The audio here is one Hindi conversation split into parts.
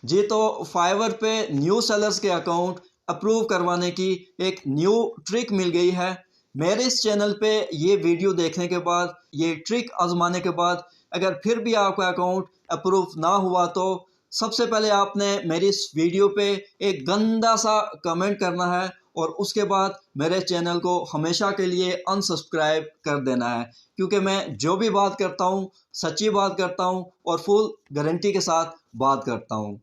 जी तो फाइवर पे न्यू सेलर्स के अकाउंट अप्रूव करवाने की एक न्यू ट्रिक मिल गई है। मेरे इस चैनल पे ये वीडियो देखने के बाद, ये ट्रिक आजमाने के बाद अगर फिर भी आपका अकाउंट अप्रूव ना हुआ तो सबसे पहले आपने मेरी इस वीडियो पे एक गंदा सा कमेंट करना है और उसके बाद मेरे चैनल को हमेशा के लिए अनसब्सक्राइब कर देना है, क्योंकि मैं जो भी बात करता हूँ सच्ची बात करता हूँ और फुल गारंटी के साथ बात करता हूँ।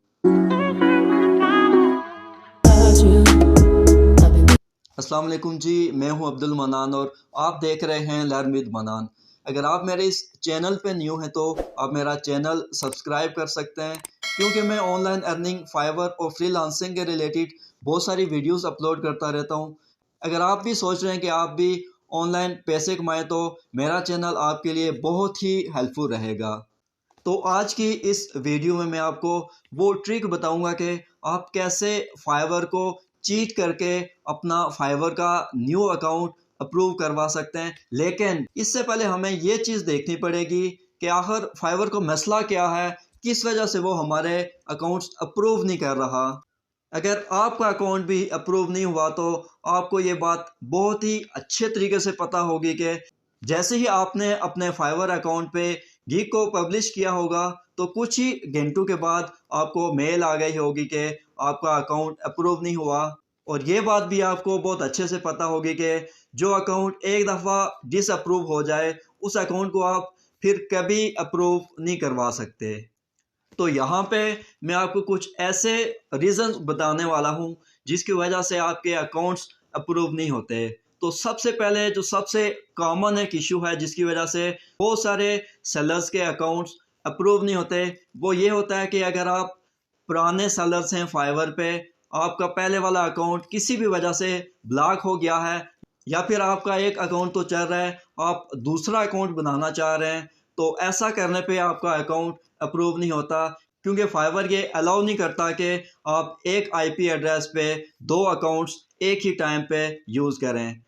अस्सलाम वालेकुम जी, मैं हूं अब्दुल मनान और आप देख रहे हैं लर्न मनान। अगर आप मेरे इस चैनल पे न्यू हैं तो आप मेरा चैनल सब्सक्राइब कर सकते हैं, क्योंकि मैं ऑनलाइन अर्निंग, फाइवर और फ्रीलांसिंग के रिलेटेड बहुत सारी वीडियोस अपलोड करता रहता हूं। अगर आप भी सोच रहे हैं कि आप भी ऑनलाइन पैसे कमाएं तो मेरा चैनल आपके लिए बहुत ही हेल्पफुल रहेगा। तो आज की इस वीडियो में मैं आपको वो ट्रिक बताऊंगा कि आप कैसे फाइवर को चीट करके अपना फाइवर का न्यू अकाउंट अप्रूव करवा सकते हैं। लेकिन इससे पहले हमें ये चीज़ देखनी पड़ेगी कि आखिर फाइवर को मसला क्या है, किस वजह से वो हमारे अकाउंट्स अप्रूव नहीं कर रहा। अगर आपका अकाउंट भी अप्रूव नहीं हुआ तो आपको ये बात बहुत ही अच्छे तरीके से पता होगी कि जैसे ही आपने अपने फाइवर अकाउंट पे गिग को पब्लिश किया होगा तो कुछ ही घंटों के बाद आपको मेल आ गई होगी कि आपका अकाउंट अप्रूव नहीं हुआ। और ये बात भी आपको बहुत अच्छे से पता होगी कि जो अकाउंट एक दफ़ा डिसअप्रूव हो जाए उस अकाउंट को आप फिर कभी अप्रूव नहीं करवा सकते। तो यहाँ पे मैं आपको कुछ ऐसे रीज़न बताने वाला हूँ जिसकी वजह से आपके अकाउंट्स अप्रूव नहीं होते। तो सबसे पहले जो सबसे कॉमन एक इशू है जिसकी वजह से बहुत सारे सेलर्स के अकाउंट्स अप्रूव नहीं होते, वो ये होता है कि अगर आप पुराने सेलर्स हैं फाइवर पे, आपका पहले वाला अकाउंट किसी भी वजह से ब्लॉक हो गया है या फिर आपका एक अकाउंट तो चल रहा है, आप दूसरा अकाउंट बनाना चाह रहे हैं, तो ऐसा करने पे आपका अकाउंट अप्रूव नहीं होता, क्योंकि फाइवर ये अलाउ नहीं करता कि आप एक आईपी एड्रेस पे दो अकाउंट्स एक ही टाइम पे यूज़ करें।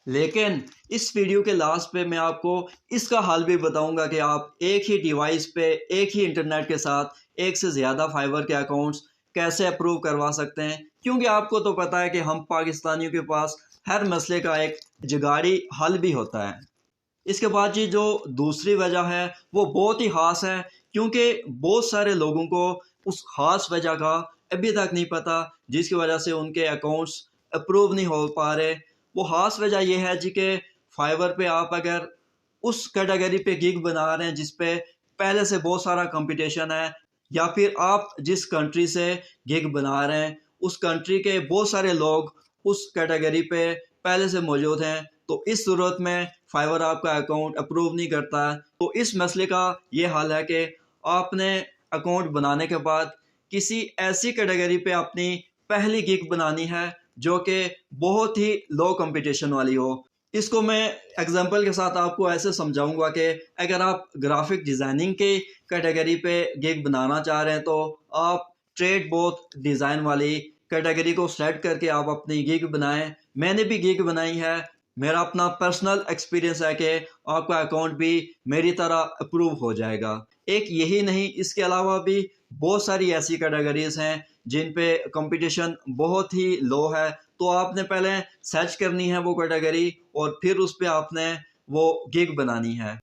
लेकिन इस वीडियो के लास्ट पे मैं आपको इसका हल भी बताऊंगा कि आप एक ही डिवाइस पे एक ही इंटरनेट के साथ एक से ज़्यादा फाइबर के अकाउंट्स कैसे अप्रूव करवा सकते हैं, क्योंकि आपको तो पता है कि हम पाकिस्तानियों के पास हर मसले का एक जुगाड़ी हल भी होता है। इसके बाद जी जो दूसरी वजह है वो बहुत ही ख़ास है, क्योंकि बहुत सारे लोगों को उस ख़ास वजह का अभी तक नहीं पता जिसकी वजह से उनके अकाउंट्स अप्रूव नहीं हो पा रहे। वो ख़ास वजह यह है जी कि फाइवर पे आप अगर उस कैटेगरी पे गिग बना रहे हैं जिस पे पहले से बहुत सारा कंपटीशन है, या फिर आप जिस कंट्री से गिग बना रहे हैं उस कंट्री के बहुत सारे लोग उस कैटेगरी पे पहले से मौजूद हैं, तो इस सूरत में फाइवर आपका अकाउंट अप्रूव नहीं करता है। तो इस मसले का ये हल है कि आपने अकाउंट बनाने के बाद किसी ऐसी कैटेगरी पे अपनी पहली गिग बनानी है जो कि बहुत ही लो कंपटीशन वाली हो। इसको मैं एग्जांपल के साथ आपको ऐसे समझाऊंगा कि अगर आप ग्राफिक डिज़ाइनिंग के कैटेगरी पे गिग बनाना चाह रहे हैं तो आप ट्रेड बोथ डिज़ाइन वाली कैटेगरी को सेलेक्ट करके आप अपनी गिग बनाएं। मैंने भी गिग बनाई है, मेरा अपना पर्सनल एक्सपीरियंस है कि आपका अकाउंट भी मेरी तरह अप्रूव हो जाएगा। एक यही नहीं, इसके अलावा भी बहुत सारी ऐसी कैटेगरीज हैं जिन पे कंपटीशन बहुत ही लो है, तो आपने पहले सर्च करनी है वो कैटेगरी और फिर उस पर आपने वो गिग बनानी है।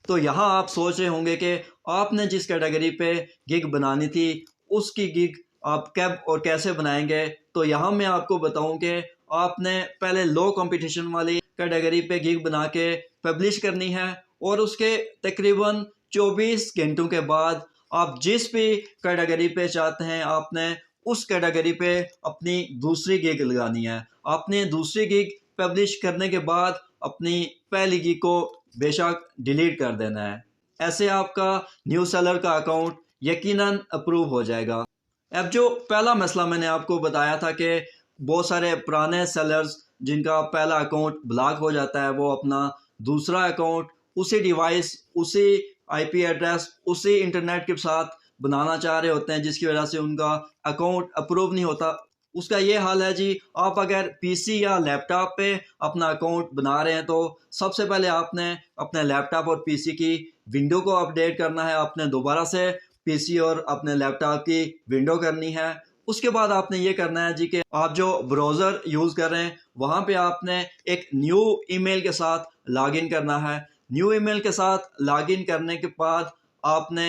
तो यहाँ आप सोच रहे होंगे कि आपने जिस कैटेगरी पे गिग बनानी थी उसकी गिग आप कब और कैसे बनाएंगे। तो यहाँ मैं आपको बताऊं कि आपने पहले लो कंपटीशन वाली कैटेगरी पे गिग बना के पब्लिश करनी है और उसके तकरीबन 24 घंटों के बाद आप जिस भी कैटेगरी पे चाहते हैं आपने उस कैटेगरी पे अपनी दूसरी गिग लगानी है। आपने दूसरी गिग पब्लिश करने के बाद अपनी पहली गिग को बेशक डिलीट कर देना है। ऐसे आपका न्यू सेलर का अकाउंट यकीनन अप्रूव हो जाएगा। अब जो पहला मसला मैंने आपको बताया था कि बहुत सारे पुराने सेलर्स जिनका पहला अकाउंट ब्लॉक हो जाता है वो अपना दूसरा अकाउंट उसी डिवाइस, उसी आईपी एड्रेस, उसी इंटरनेट के साथ बनाना चाह रहे होते हैं, जिसकी वजह से उनका अकाउंट अप्रूव नहीं होता। उसका ये हाल है जी, आप अगर पीसी या लैपटॉप पे अपना अकाउंट बना रहे हैं तो सबसे पहले आपने अपने लैपटॉप और पीसी की विंडो को अपडेट करना है, आपने दोबारा से पीसी और अपने लैपटॉप की विंडो करनी है। उसके बाद आपने ये करना है जी कि आप जो ब्राउज़र यूज़ कर रहे हैं वहाँ पे आपने एक न्यू ईमेल के साथ लॉगिन करना है। न्यू ईमेल के साथ लॉगिन करने के बाद आपने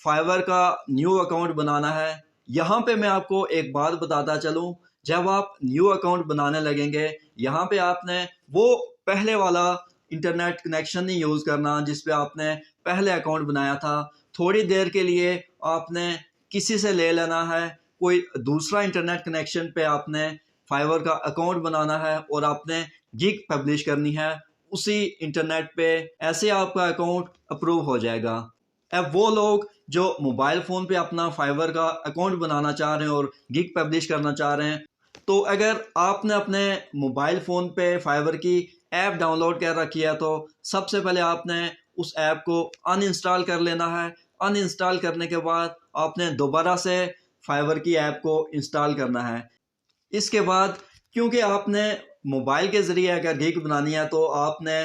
फाइवर का न्यू अकाउंट बनाना है। यहाँ पे मैं आपको एक बात बताता चलूँ, जब आप न्यू अकाउंट बनाने लगेंगे यहाँ पे आपने वो पहले वाला इंटरनेट कनेक्शन नहीं यूज़ करना जिस पे आपने पहले अकाउंट बनाया था। थोड़ी देर के लिए आपने किसी से ले लेना है, कोई दूसरा इंटरनेट कनेक्शन पे आपने फाइवर का अकाउंट बनाना है और आपने गिग पब्लिश करनी है उसी इंटरनेट पे। ऐसे आपका अकाउंट अप्रूव हो जाएगा। अब वो लोग जो मोबाइल फ़ोन पे अपना फाइवर का अकाउंट बनाना चाह रहे हैं और गिग पब्लिश करना चाह रहे हैं, तो अगर आपने अपने मोबाइल फ़ोन पे फाइवर की ऐप डाउनलोड कर रखी है तो सबसे पहले आपने उस ऐप को अनइंस्टॉल कर लेना है। अनइंस्टॉल करने के बाद आपने दोबारा से फाइवर की ऐप को इंस्टॉल करना है। इसके बाद क्योंकि आपने मोबाइल के ज़रिए अगर गिग बनानी है तो आपने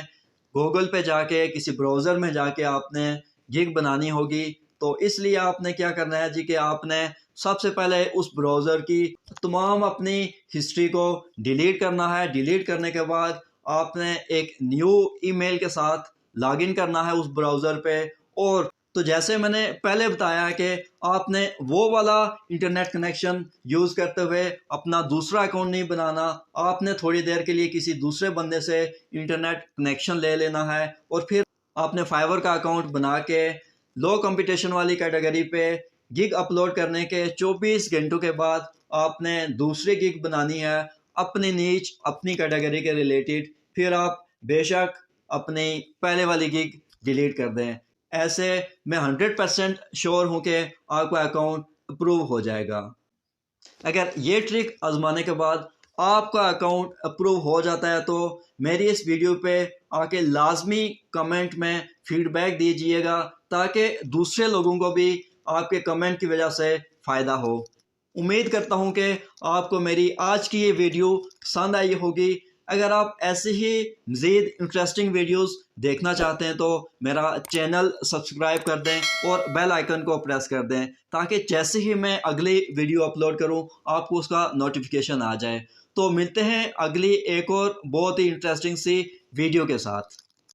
गूगल पे जाके किसी ब्राउज़र में जाके आपने गिग बनानी होगी। तो इसलिए आपने क्या करना है जी कि आपने सबसे पहले उस ब्राउज़र की तमाम अपनी हिस्ट्री को डिलीट करना है। डिलीट करने के बाद आपने एक न्यू ईमेल के साथ लॉगिन करना है उस ब्राउज़र पे। और तो जैसे मैंने पहले बताया कि आपने वो वाला इंटरनेट कनेक्शन यूज़ करते हुए अपना दूसरा अकाउंट नहीं बनाना। आपने थोड़ी देर के लिए किसी दूसरे बंदे से इंटरनेट कनेक्शन ले लेना है और फिर आपने फाइवर का अकाउंट बना के लो कंपटीशन वाली कैटेगरी पे गिग अपलोड करने के 24 घंटों के बाद आपने दूसरी गिग बनानी है अपनी नीच अपनी कैटेगरी के रिलेटेड। फिर आप बेशक अपनी पहले वाली गिग डिलीट कर दें। ऐसे मैं 100% श्योर हूँ कि आपका अकाउंट अप्रूव हो जाएगा। अगर ये ट्रिक आजमाने के बाद आपका अकाउंट अप्रूव हो जाता है तो मेरी इस वीडियो पे आके लाजमी कमेंट में फीडबैक दीजिएगा ताकि दूसरे लोगों को भी आपके कमेंट की वजह से फ़ायदा हो। उम्मीद करता हूँ कि आपको मेरी आज की ये वीडियो पसंद आई होगी। अगर आप ऐसे ही मज़ीद इंटरेस्टिंग वीडियोस देखना चाहते हैं तो मेरा चैनल सब्सक्राइब कर दें और बेल आइकन को प्रेस कर दें ताकि जैसे ही मैं अगली वीडियो अपलोड करूं आपको उसका नोटिफिकेशन आ जाए। तो मिलते हैं अगली एक और बहुत ही इंटरेस्टिंग सी वीडियो के साथ।